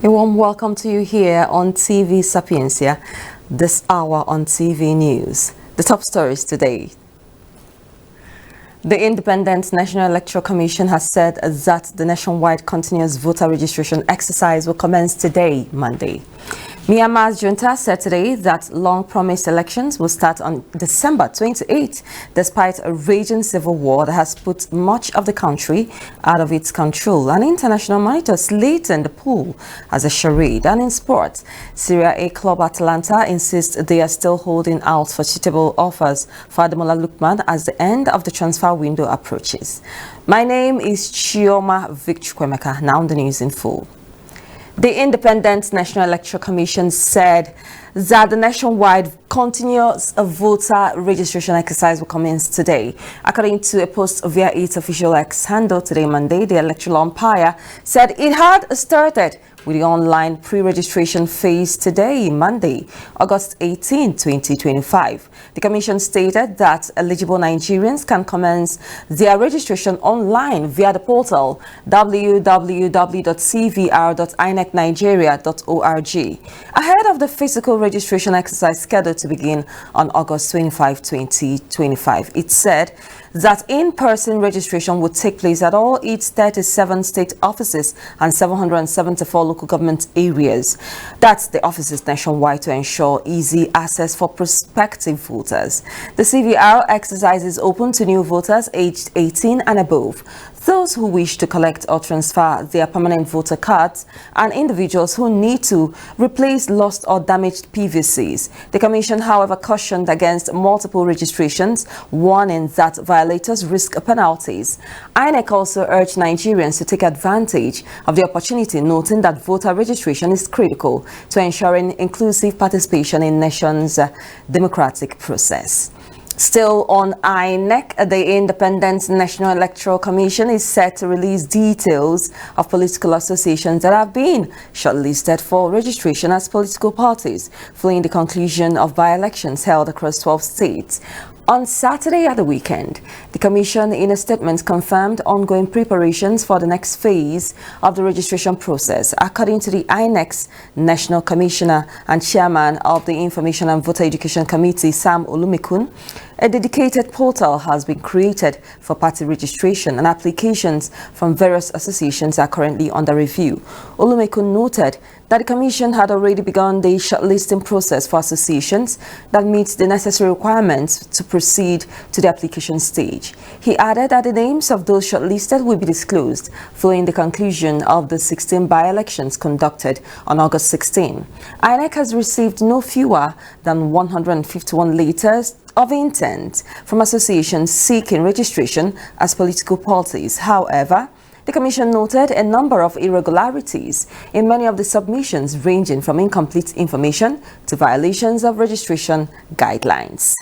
A warm welcome to you here on TV Sapiencia, this hour on TV News. The top stories today. The Independent National Electoral Commission has said that the nationwide continuous voter registration exercise will commence today, Monday. Myanmar's junta said today that long-promised elections will start on December 28, despite a raging civil war that has put much of the country out of its control. An international monitor slated the pool as a charade. And in sports, Serie A club Atalanta insists they are still holding out for suitable offers for Ademola Lookman as the end of the transfer window approaches. My name is Chioma Victor. Now the news in full. The Independent National Electoral Commission said that the nationwide continuous voter registration exercise will commence today. According to a post via its official X handle today, Monday, the electoral umpire said it had started with the online pre-registration phase today, Monday, August 18, 2025. The Commission stated that eligible Nigerians can commence their registration online via the portal www.cvr.inecnigeria.org ahead of the physical registration exercise scheduled to begin on August 25, 2025. It said that in-person registration would take place at all its 37 state offices and 774 local government areas. That's the offices nationwide to ensure easy access for prospective voters. The CVR exercise is open to new voters aged 18 and above, those who wish to collect or transfer their permanent voter cards, and individuals who need to replace lost or damaged PVCs. The Commission, however, cautioned against multiple registrations, warning that violators risk penalties. INEC also urged Nigerians to take advantage of the opportunity, noting that voter registration is critical to ensuring inclusive participation in the nation's democratic process. Still on INEC, the Independent National Electoral Commission is set to release details of political associations that have been shortlisted for registration as political parties, following the conclusion of by-elections held across 12 states. On Saturday at the weekend, the Commission, in a statement, confirmed ongoing preparations for the next phase of the registration process. According to the INEC's National Commissioner and Chairman of the Information and Voter Education Committee, Sam Olumekun, a dedicated portal has been created for party registration, and applications from various associations are currently under review. Olumekun noted that the Commission had already begun the shortlisting process for associations that meet the necessary requirements to proceed to the application stage. He added that the names of those shortlisted will be disclosed following the conclusion of the 16 by-elections conducted on August 16. INEC has received no fewer than 151 letters of intent from associations seeking registration as political parties. However, the Commission noted a number of irregularities in many of the submissions, ranging from incomplete information to violations of registration guidelines.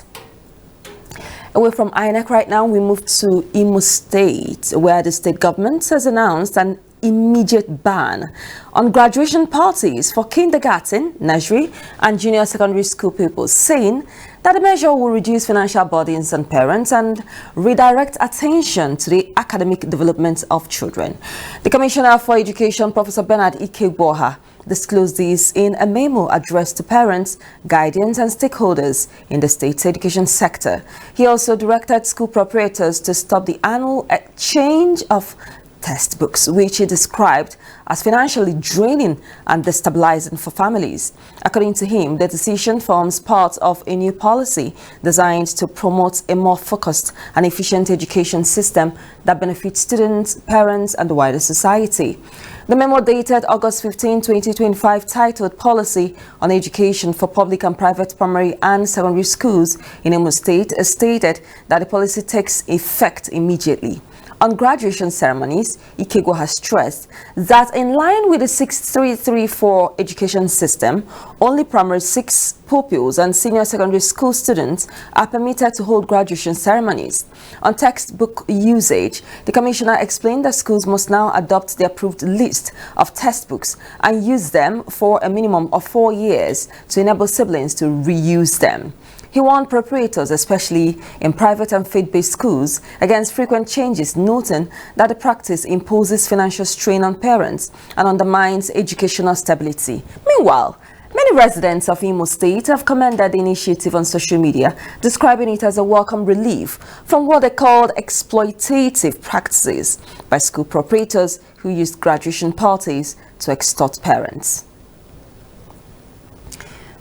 Away from INEC right now, we move to Imo State, where the state government has announced an immediate ban on graduation parties for kindergarten, nursery, and junior secondary school pupils, saying that the measure will reduce financial burdens on parents and redirect attention to the academic development of children. The Commissioner for Education, Professor Bernard Ikegboha, disclosed this in a memo addressed to parents, guardians, and stakeholders in the state's education sector. He also directed school proprietors to stop the annual exchange of textbooks, which he described as financially draining and destabilizing for families. According to him, the decision forms part of a new policy designed to promote a more focused and efficient education system that benefits students, parents, and the wider society. The memo dated August 15, 2025, titled Policy on Education for Public and Private Primary and Secondary Schools in Imo State, stated that the policy takes effect immediately. On graduation ceremonies, Ikegbo has stressed that in line with the 6334 education system, only primary 6 pupils and senior secondary school students are permitted to hold graduation ceremonies. On textbook usage, the Commissioner explained that schools must now adopt the approved list of textbooks and use them for a minimum of 4 years to enable siblings to reuse them. He warned preparators, especially in private and faith-based schools, against frequent changes, noting that the practice imposes financial strain on parents and undermines educational stability. Meanwhile, many residents of Imo State have commended the initiative on social media, describing it as a welcome relief from what they called exploitative practices by school proprietors who used graduation parties to extort parents.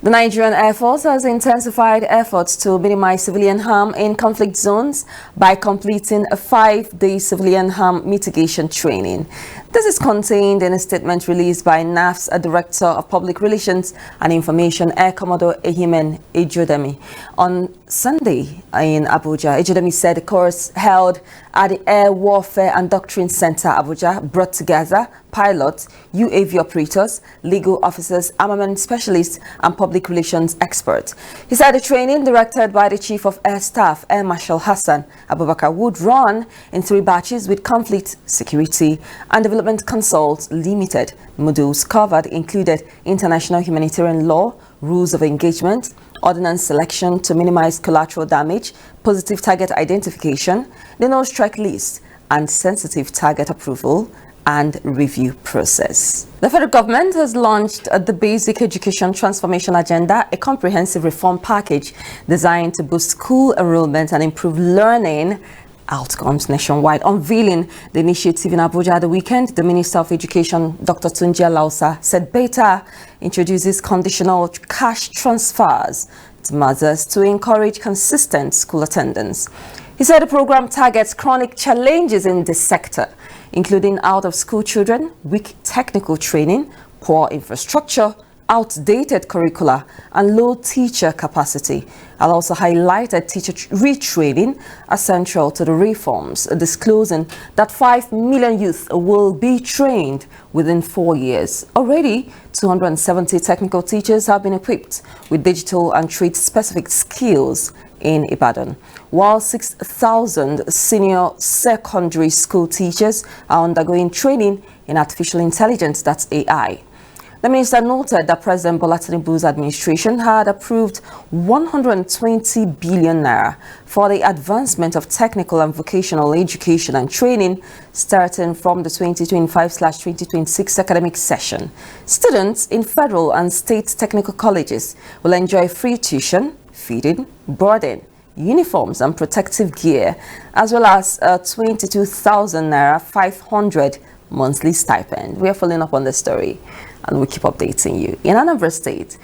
The Nigerian Air Force has intensified efforts to minimize civilian harm in conflict zones by completing a 5-day civilian harm mitigation training. This is contained in a statement released by NAF's Director of Public Relations and Information, Air Commodore Ehimen Ejodemi. On Sunday in Abuja, Ejodemi said the course held at the Air Warfare and Doctrine Center, Abuja, brought together pilots, UAV operators, legal officers, armament specialists, and public relations experts. He said the training, directed by the Chief of Air Staff, Air Marshal Hassan Abubakar, would run in 3 batches with conflict, security, and development consults limited. Modules covered included international humanitarian law, rules of engagement, ordnance selection to minimize collateral damage, positive target identification, the no-strike list, and sensitive target approval and review process. The federal government has launched the Basic Education Transformation Agenda, a comprehensive reform package designed to boost school enrollment and improve learning outcomes nationwide. Unveiling the initiative in Abuja at the weekend, the Minister of Education, Dr. Tunji Alausa, said BETA introduces conditional cash transfers to mothers to encourage consistent school attendance. He said the program targets chronic challenges in this sector, including out-of-school children, weak technical training, poor infrastructure, outdated curricula, and low teacher capacity. I'll also highlighted teacher retraining as central to the reforms, disclosing that 5 million youth will be trained within 4 years. Already, 270 technical teachers have been equipped with digital and trade-specific skills in Ibadan, while 6,000 senior secondary school teachers are undergoing training in artificial intelligence, that's AI. The minister noted that President Bola Tinubu's administration had approved 120 billion naira for the advancement of technical and vocational education and training starting from the 2025/2026 academic session. Students in federal and state technical colleges will enjoy free tuition, feeding, boarding, uniforms and protective gear, as well as a 22,000 naira 500 monthly stipend. We are following up on this story and we'll keep updating you. In Anambra State,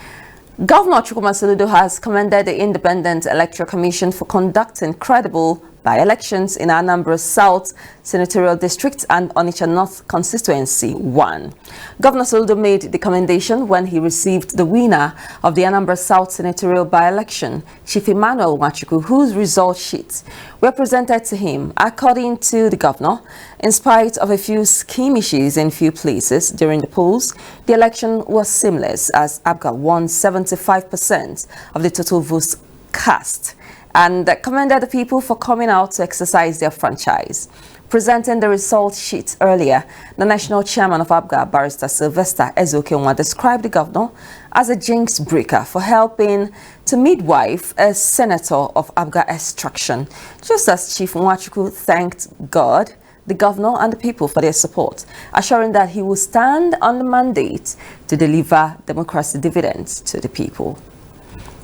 Governor Soludo has commended the Independent Electoral Commission for conducting credible by-elections in Anambra South Senatorial District and Onitsha North Constituency 1. Governor Soludo made the commendation when he received the winner of the Anambra South Senatorial by-election, Chief Emmanuel Nwachukwu, whose result sheets were presented to him. According to the governor, in spite of a few skirmishes in few places during the polls, the election was seamless as ABGA won 75% of the total votes cast, and commended the people for coming out to exercise their franchise. Presenting the result sheet earlier, the national chairman of ABGA, Barrister Sylvester Ezokenwa, described the governor as a jinx breaker for helping to midwife a senator of ABGA extraction, just as Chief Nwachukwu thanked God, the governor and the people for their support, assuring that he will stand on the mandate to deliver democracy dividends to the people.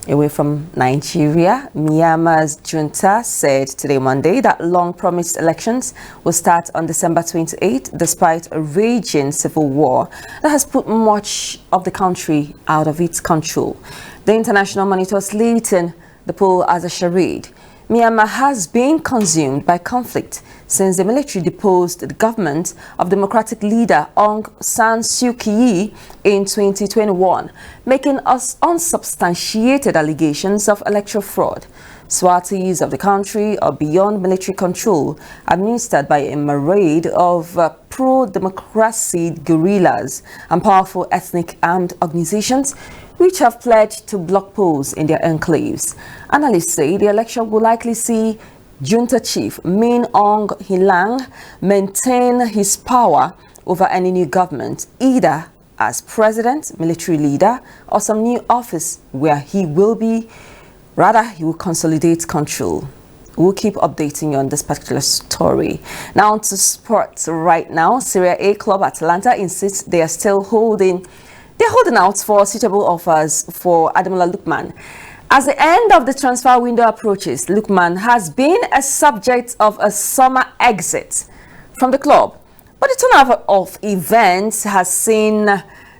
Away from Nigeria, Myanmar's junta said today Monday that long-promised elections will start on December 28, despite a raging civil war that has put much of the country out of its control. The international monitor slating the poll as a charade. Myanmar has been consumed by conflict since the military deposed the government of democratic leader Aung San Suu Kyi in 2021, making us unsubstantiated allegations of electoral fraud. Swatis of the country are beyond military control, administered by a myriad of pro-democracy guerrillas and powerful ethnic armed organizations, which have pledged to block polls in their enclaves. Analysts say the election will likely see junta chief Min Aung Hlaing maintain his power over any new government, either as president, military leader, or some new office where he will be Rather, he will consolidate control. We'll keep updating you on this particular story. Now to sports right now. Serie A club Atalanta insists they are still holding out for suitable offers for Ademola Lookman. As the end of the transfer window approaches, Lookman has been a subject of a summer exit from the club. But the turnover of events has seen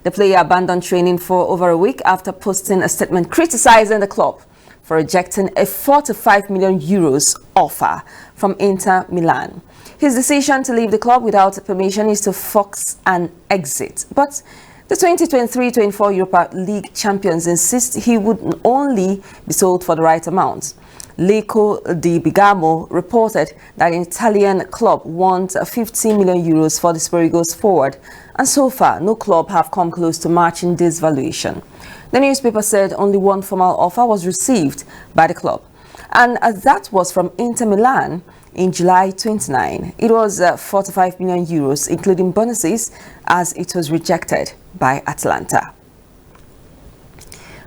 the player abandon training for over a week after posting a statement criticizing the club for rejecting a 45 million euros offer from Inter Milan. His decision to leave the club without permission is to force an exit. But the 2023-24 Europa League champions insist he would only be sold for the right amount. Lecco di Bergamo reported that an Italian club wants 50 million euros for the Spirigos forward, and so far no club have come close to matching this valuation. The newspaper said only one formal offer was received by the club, and that was from Inter Milan in July 29. It was 45 million euros, including bonuses, as it was rejected by Atalanta.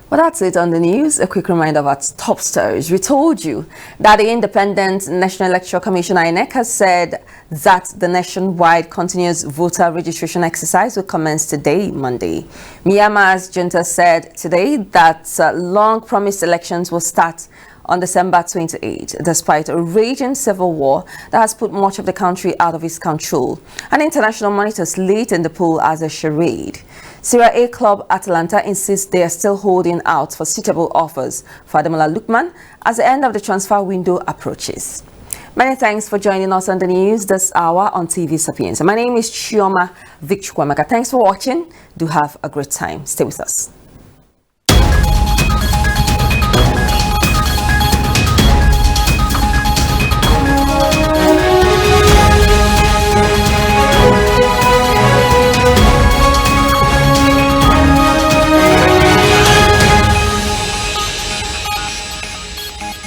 Well, that's it on the news. A quick reminder of our top stories. We told you that the Independent National Electoral Commission INEC has said that the nationwide continuous voter registration exercise will commence today, Monday. Myanmar's junta said today that long-promised elections will start on December 28, despite a raging civil war that has put much of the country out of its control. And international monitors late in the poll as a charade. Serie A club Atalanta insists they are still holding out for suitable offers for Ademola Lookman as the end of the transfer window approaches. Many thanks for joining us on the news this hour on TV Sapiens. My name is Chioma Vicchukwamaka. Thanks for watching. Do have a great time. Stay with us.